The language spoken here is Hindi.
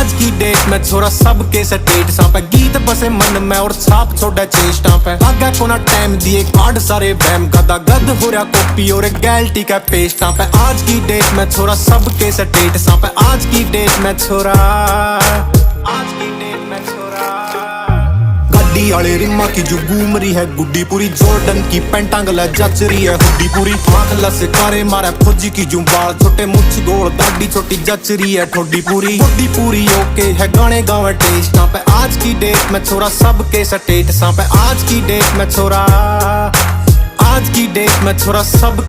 आज की डेट में छोरा सबके स्टेटस पे गीत बसे मन में और छाप छोड़ा चेष्टा पे लागा कोना टाइम दिए कार्ड सारे बैम गदा गद हो रहा कॉपी और गैल्टी का पेस्टा पे आज की डेट में छोरा सबके स्टेटस पे आज की डेट में छोरा गड्डी वाले रिम्मा की जो घूम रही है गुड्डी पूरी जॉर्डन की पैंटा गला जच रही है हुड्डी पूरी आंख लसकारे मारा फौजी की जो बाल छोटे मुछ गोल दाढ़ी छोटी जच रही है ठोडी पूरी ओके है गाने गावे टेस्टा पे आज की डेट में छोरा सबके स्टेटस पे आज की डेट में छोरा सब